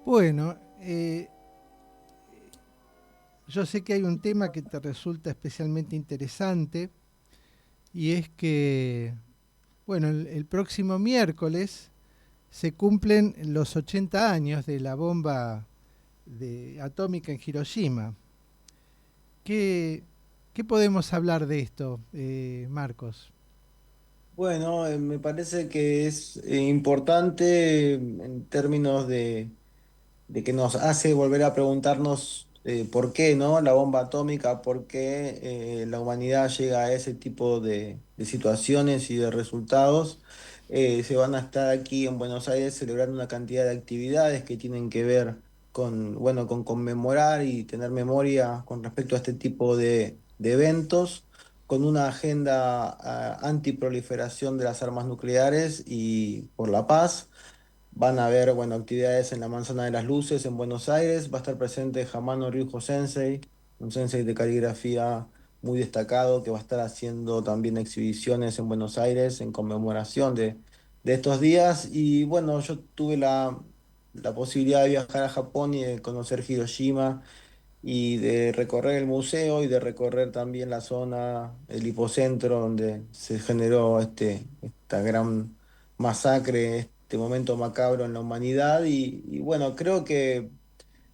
Bueno, yo sé que hay un tema que te resulta especialmente interesante y es que, bueno, el próximo miércoles se cumplen los 80 años de la bomba atómica en Hiroshima. ¿Qué, qué podemos hablar de esto, Marcos? Bueno, me parece que es importante en términos de que nos hace volver a preguntarnos por qué, ¿no? La bomba atómica, por qué la humanidad llega a ese tipo de situaciones y de resultados. Se van a estar aquí en Buenos Aires celebrando una cantidad de actividades que tienen que ver con, bueno, con conmemorar y tener memoria con respecto a este tipo de eventos, con una agenda antiproliferación de las armas nucleares y por la paz. Van a haber, bueno, actividades en la Manzana de las Luces en Buenos Aires. Va a estar presente Hamano Ryuho Sensei, un sensei de caligrafía muy destacado que va a estar haciendo también exhibiciones en Buenos Aires en conmemoración de estos días. Y bueno, yo tuve la posibilidad de viajar a Japón y de conocer Hiroshima y de recorrer el museo y de recorrer también la zona, el hipocentro donde se generó esta gran masacre, este momento macabro en la humanidad. Y bueno, creo que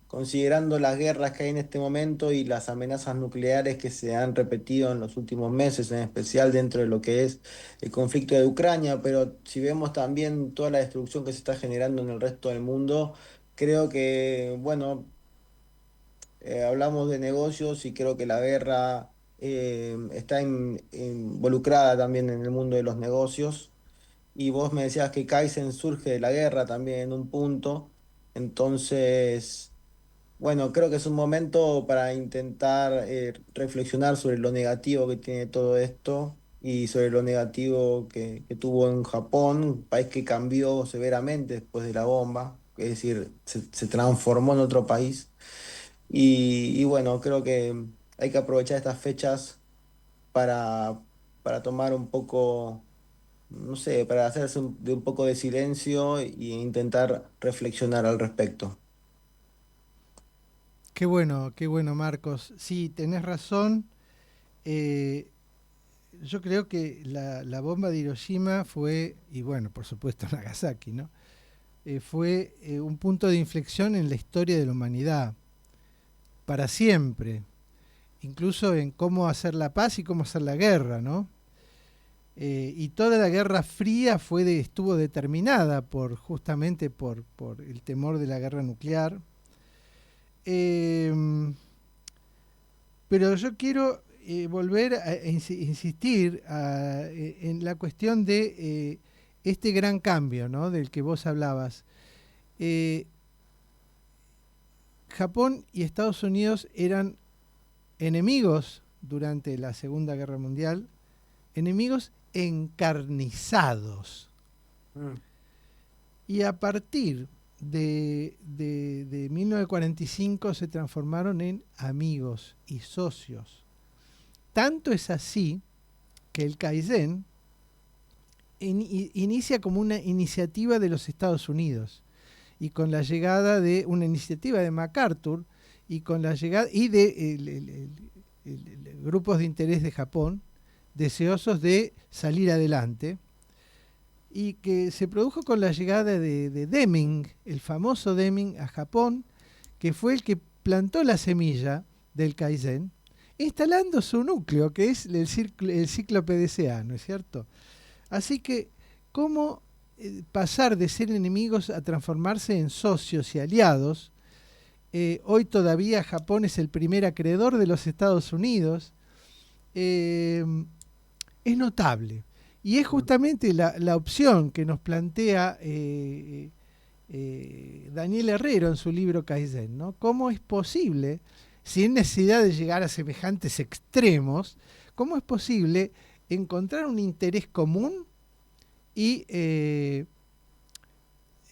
considerando las guerras que hay en este momento y las amenazas nucleares que se han repetido en los últimos meses, en especial dentro de lo que es el conflicto de Ucrania, pero si vemos también toda la destrucción que se está generando en el resto del mundo, creo que, bueno, hablamos de negocios y creo que la guerra está involucrada también en el mundo de los negocios. Y vos me decías que Kaizen surge de la guerra también en un punto. Entonces, bueno, creo que es un momento para intentar reflexionar sobre lo negativo que tiene todo esto y sobre lo negativo que tuvo en Japón, un país que cambió severamente después de la bomba, es decir, se transformó en otro país. Y bueno, creo que hay que aprovechar estas fechas para, para tomar un poco, no sé, para hacerse de un poco de silencio e intentar reflexionar al respecto. Qué bueno, Marcos. Sí, tenés razón. Eh, yo creo que la bomba de Hiroshima fue, y bueno, por supuesto Nagasaki, ¿no? Fue un punto de inflexión en la historia de la humanidad, para siempre, incluso en cómo hacer la paz y cómo hacer la guerra, ¿no? Y toda la Guerra Fría estuvo determinada justamente por el temor de la guerra nuclear. Eh, pero yo quiero volver a insistir en la cuestión de este gran cambio, ¿no? Del que vos hablabas. Eh, Japón y Estados Unidos eran enemigos durante la Segunda Guerra Mundial, enemigos encarnizados. Mm. Y a partir de 1945 se transformaron en amigos y socios. Tanto es así que el Kaizen inicia como una iniciativa de los Estados Unidos, y con la llegada de una iniciativa de MacArthur y con la llegada y de grupos de interés de Japón deseosos de salir adelante, y que se produjo con la llegada de Deming, el famoso Deming, a Japón, que fue el que plantó la semilla del Kaizen, instalando su núcleo, que es el ciclo PDCA, ¿no es cierto? Así que, ¿cómo pasar de ser enemigos a transformarse en socios y aliados? Hoy todavía Japón es el primer acreedor de los Estados Unidos. Es notable. Y es justamente la opción que nos plantea Daniel Herrero en su libro Kaizen, ¿no? ¿Cómo es posible, sin necesidad de llegar a semejantes extremos, cómo es posible encontrar un interés común y,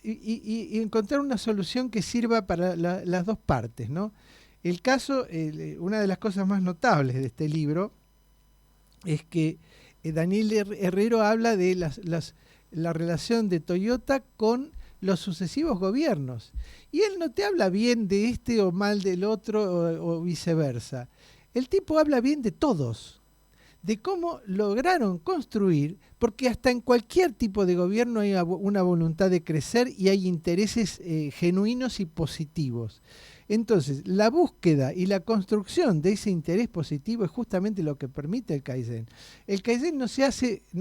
y encontrar una solución que sirva para las dos partes, ¿no? El caso, una de las cosas más notables de este libro es que Daniel Herrero habla de la relación de Toyota con los sucesivos gobiernos. Y él no te habla bien de este o mal del otro o viceversa. El tipo habla bien de todos, de cómo lograron construir, porque hasta en cualquier tipo de gobierno hay una voluntad de crecer y hay intereses genuinos y positivos. Entonces, la búsqueda y la construcción de ese interés positivo es justamente lo que permite el Kaizen. El Kaizen no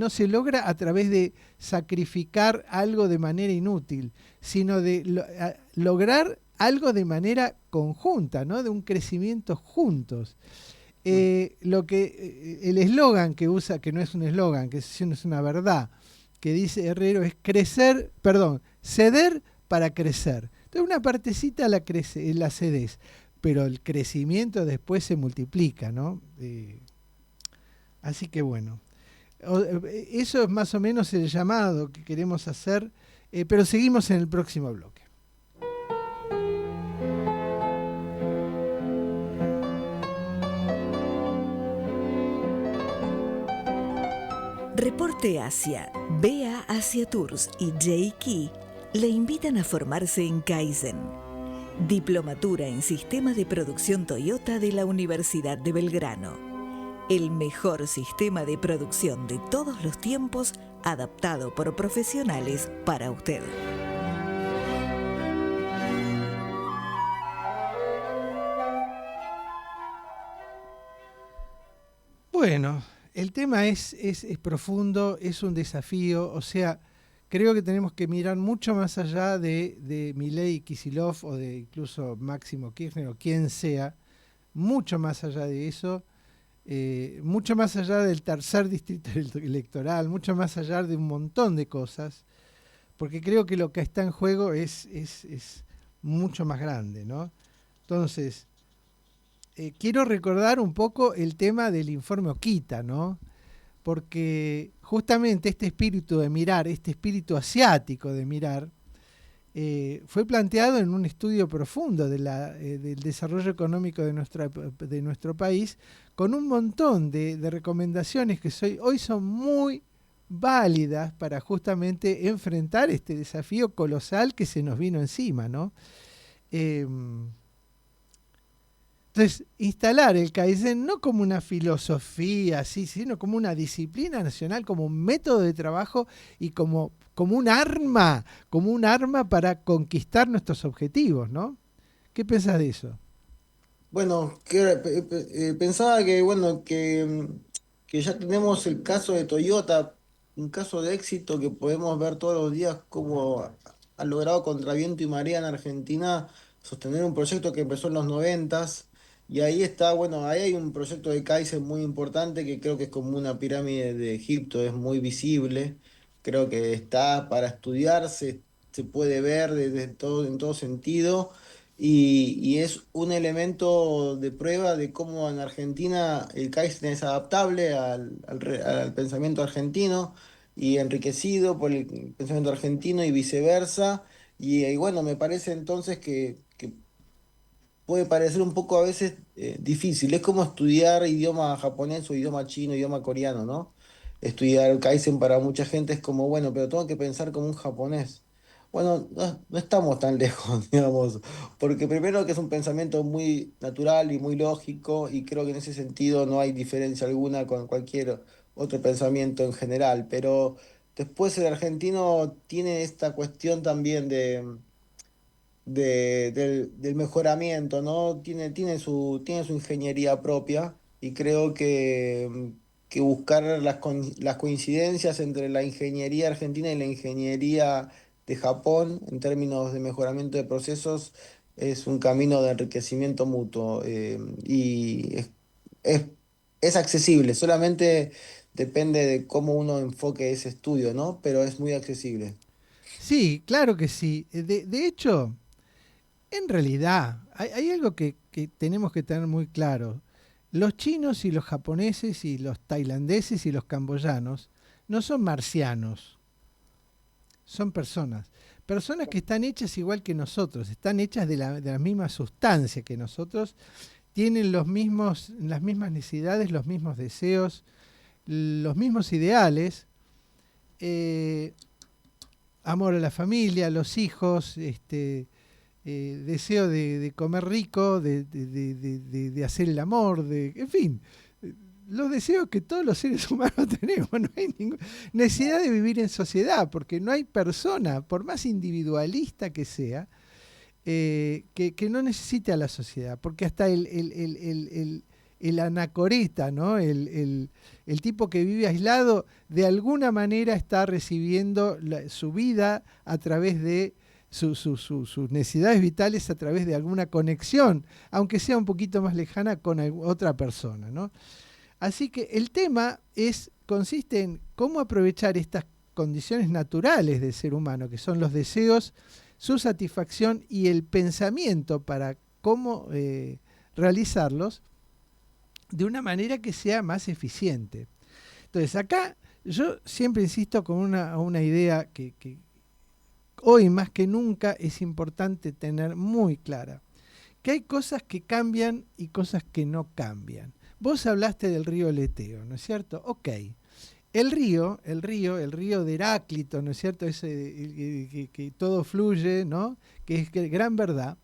se logra a través de sacrificar algo de manera inútil, sino de lograr algo de manera conjunta, ¿no? De un crecimiento juntos. El eslogan que usa, que no es un eslogan, que es una verdad, que dice Herrero es ceder para crecer. Entonces una partecita la cedes, pero el crecimiento después se multiplica, ¿no? Así que bueno, eso es más o menos el llamado que queremos hacer, pero seguimos en el próximo bloque. Reporte Asia, BA Asia Tours y J-Key le invitan a formarse en Kaizen, Diplomatura en Sistema de Producción Toyota de la Universidad de Belgrano. El mejor sistema de producción de todos los tiempos, adaptado por profesionales para usted. Bueno, el tema es profundo, es un desafío, o sea, creo que tenemos que mirar mucho más allá de Milei, Kicillof o de incluso Máximo Kirchner o quien sea, mucho más allá de eso, mucho más allá del tercer distrito electoral, mucho más allá de un montón de cosas, porque creo que lo que está en juego es mucho más grande, ¿no? Entonces, quiero recordar un poco el tema del informe Okita, ¿no? Porque justamente este espíritu de mirar, este espíritu asiático de mirar, fue planteado en un estudio profundo del desarrollo económico de nuestro país, con un montón de recomendaciones que hoy son muy válidas para justamente enfrentar este desafío colosal que se nos vino encima, ¿no? Entonces, instalar el Kaizen no como una filosofía así, sino como una disciplina nacional, como un método de trabajo y como un arma para conquistar nuestros objetivos, ¿no? ¿Qué pensás de eso? Bueno, pensaba que, bueno, que ya tenemos el caso de Toyota, un caso de éxito que podemos ver todos los días cómo ha logrado contra viento y marea en Argentina sostener un proyecto que empezó en los noventas. Y ahí está, bueno, ahí hay un proyecto de Kaizen muy importante que creo que es como una pirámide de Egipto, es muy visible. Creo que está para estudiarse, se puede ver desde todo, en todo sentido. Y es un elemento de prueba de cómo en Argentina el Kaizen es adaptable al pensamiento argentino y enriquecido por el pensamiento argentino y viceversa. Y bueno, me parece entonces que puede parecer un poco a veces difícil. Es como estudiar idioma japonés o idioma chino, idioma coreano, ¿no? Estudiar Kaizen para mucha gente es como, bueno, pero tengo que pensar como un japonés. Bueno, no estamos tan lejos, digamos, porque primero que es un pensamiento muy natural y muy lógico, y creo que en ese sentido no hay diferencia alguna con cualquier otro pensamiento en general, pero después el argentino tiene esta cuestión también del mejoramiento, ¿no? Tiene su ingeniería propia y creo que buscar las coincidencias entre la ingeniería argentina y la ingeniería de Japón en términos de mejoramiento de procesos es un camino de enriquecimiento mutuo y es, es accesible, solamente depende de cómo uno enfoque ese estudio, ¿no? Pero es muy accesible. Sí, claro que sí. De hecho, en realidad, hay algo que tenemos que tener muy claro. Los chinos y los japoneses y los tailandeses y los camboyanos no son marcianos, son personas. Personas que están hechas igual que nosotros, están hechas de la misma sustancia que nosotros, tienen las mismas necesidades, los mismos deseos, los mismos ideales, eh, amor a la familia, a los hijos, deseo de comer rico, de hacer el amor, en fin, los deseos que todos los seres humanos tenemos. No hay ninguna necesidad de vivir en sociedad, porque no hay persona, por más individualista que sea, que no necesite a la sociedad, porque hasta el anacoreta, ¿no? El tipo que vive aislado, de alguna manera está recibiendo su vida a través de sus necesidades vitales, a través de alguna conexión, aunque sea un poquito más lejana con otra persona, ¿no? Así que el tema consiste en cómo aprovechar estas condiciones naturales del ser humano, que son los deseos, su satisfacción y el pensamiento para cómo realizarlos de una manera que sea más eficiente. Entonces acá yo siempre insisto con una idea que hoy más que nunca es importante tener muy clara, que hay cosas que cambian y cosas que no cambian. Vos hablaste del río Leteo, ¿no es cierto? Ok. El río de Heráclito, ¿no es cierto? Ese que todo fluye, ¿no? Que es gran verdad,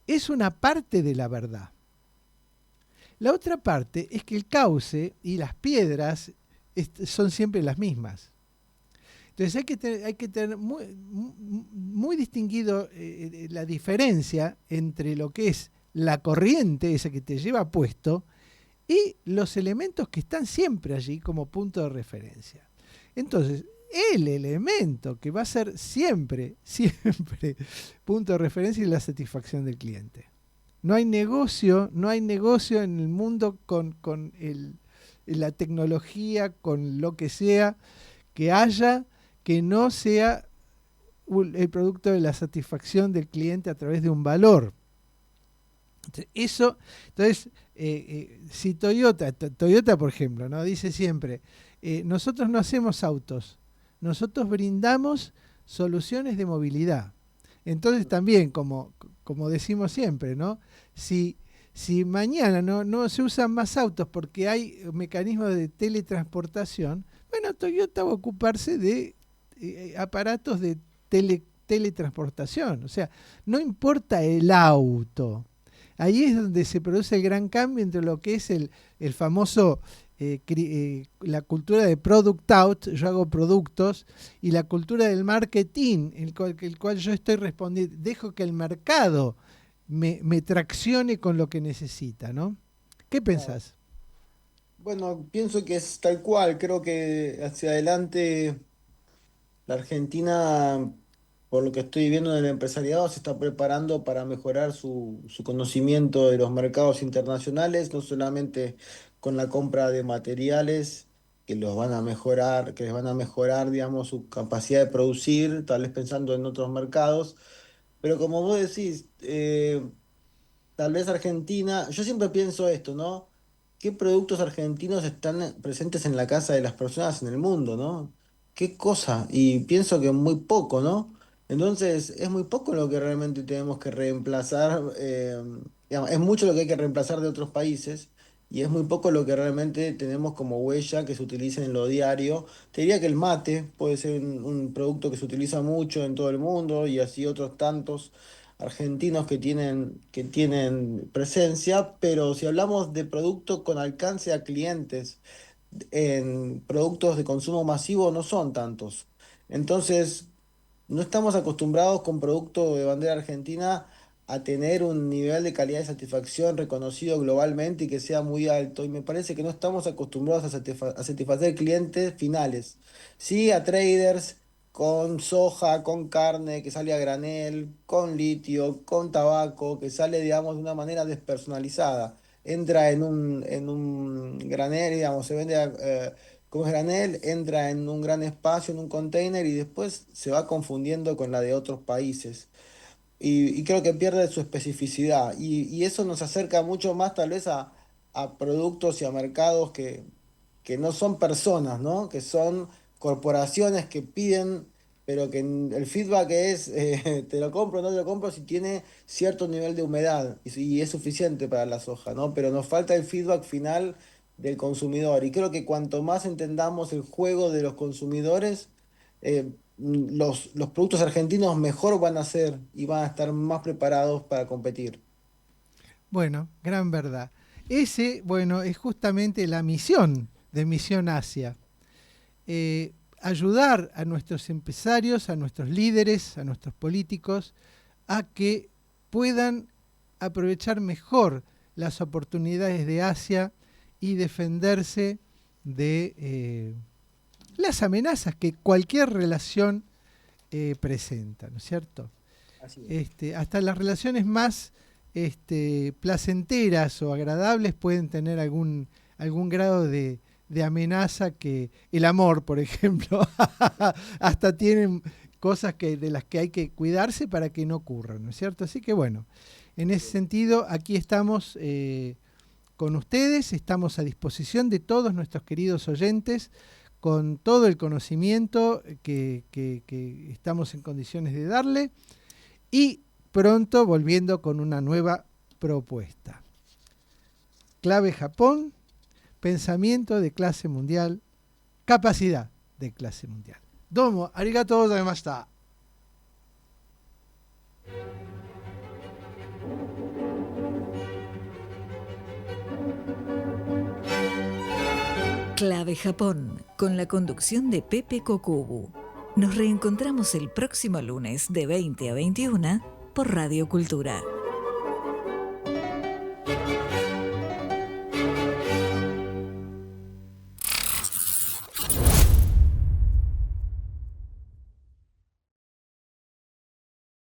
es una parte de la verdad. La otra parte es que el cauce y las piedras son siempre las mismas. Entonces hay que tener muy distinguido la diferencia entre lo que es la corriente, esa que te lleva puesto, y los elementos que están siempre allí como punto de referencia. Entonces, el elemento que va a ser siempre, siempre punto de referencia es la satisfacción del cliente. No hay negocio en el mundo con la tecnología, con lo que sea que haya, que no sea el producto de la satisfacción del cliente a través de un valor. Entonces, si Toyota, por ejemplo, ¿no? Dice siempre, nosotros no hacemos autos, nosotros brindamos soluciones de movilidad. Entonces también, como decimos siempre, ¿no? Si mañana no se usan más autos porque hay mecanismos de teletransportación, bueno, Toyota va a ocuparse de aparatos de teletransportación. O sea, no importa el auto. Ahí es donde se produce el gran cambio entre lo que es el famoso, la cultura de product out, yo hago productos, y la cultura del marketing, el cual yo estoy respondiendo, dejo que el mercado me traccione con lo que necesita, ¿no? ¿Qué pensás? Bueno, pienso que es tal cual. Creo que hacia adelante la Argentina, por lo que estoy viendo en el empresariado, se está preparando para mejorar su conocimiento de los mercados internacionales, no solamente con la compra de materiales que los van a mejorar, que les van a mejorar, digamos, su capacidad de producir, tal vez pensando en otros mercados, pero como vos decís, tal vez Argentina, yo siempre pienso esto, ¿no? ¿Qué productos argentinos están presentes en la casa de las personas en el mundo, ¿no? ¿Qué cosa? Y pienso que muy poco, ¿no? Entonces, es muy poco lo que realmente tenemos que reemplazar, digamos, es mucho lo que hay que reemplazar de otros países y es muy poco lo que realmente tenemos como huella que se utiliza en lo diario. Te diría que el mate puede ser un producto que se utiliza mucho en todo el mundo y así otros tantos argentinos que tienen presencia, pero si hablamos de productos con alcance a clientes en productos de consumo masivo, no son tantos. Entonces, no estamos acostumbrados con productos de bandera argentina a tener un nivel de calidad de satisfacción reconocido globalmente y que sea muy alto. Y me parece que no estamos acostumbrados a satisfacer clientes finales. Sí, a traders con soja, con carne que sale a granel, con litio, con tabaco, que sale, digamos, de una manera despersonalizada. Entra en un granel, digamos, se vende como es granel, entra en un gran espacio, en un container y después se va confundiendo con la de otros países. Y creo que pierde su especificidad. Y eso nos acerca mucho más tal vez a productos y a mercados que no son personas, ¿no? Que son corporaciones que piden, pero que el feedback es, te lo compro o no te lo compro si tiene cierto nivel de humedad y es suficiente para la soja, ¿no? Pero nos falta el feedback final del consumidor. Y creo que cuanto más entendamos el juego de los consumidores, los productos argentinos mejor van a ser y van a estar más preparados para competir. Bueno, gran verdad. Ese, bueno, es justamente la misión de Misión Asia. Ayudar a nuestros empresarios, a nuestros líderes, a nuestros políticos, a que puedan aprovechar mejor las oportunidades de Asia y defenderse de las amenazas que cualquier relación presenta, ¿no es cierto? Así es. Hasta las relaciones más placenteras o agradables pueden tener algún grado de amenaza, que el amor, por ejemplo, hasta tienen cosas de las que hay que cuidarse para que no ocurran, ¿no es cierto? Así que bueno, en ese sentido, aquí estamos con ustedes, estamos a disposición de todos nuestros queridos oyentes, con todo el conocimiento que estamos en condiciones de darle, y pronto volviendo con una nueva propuesta. Clave Japón, pensamiento de clase mundial, capacidad de clase mundial. Domo, arigatou gozaimashita. Clave Japón, con la conducción de Pepe Kokubu. Nos reencontramos el próximo lunes de 20 a 21 por Radio Cultura.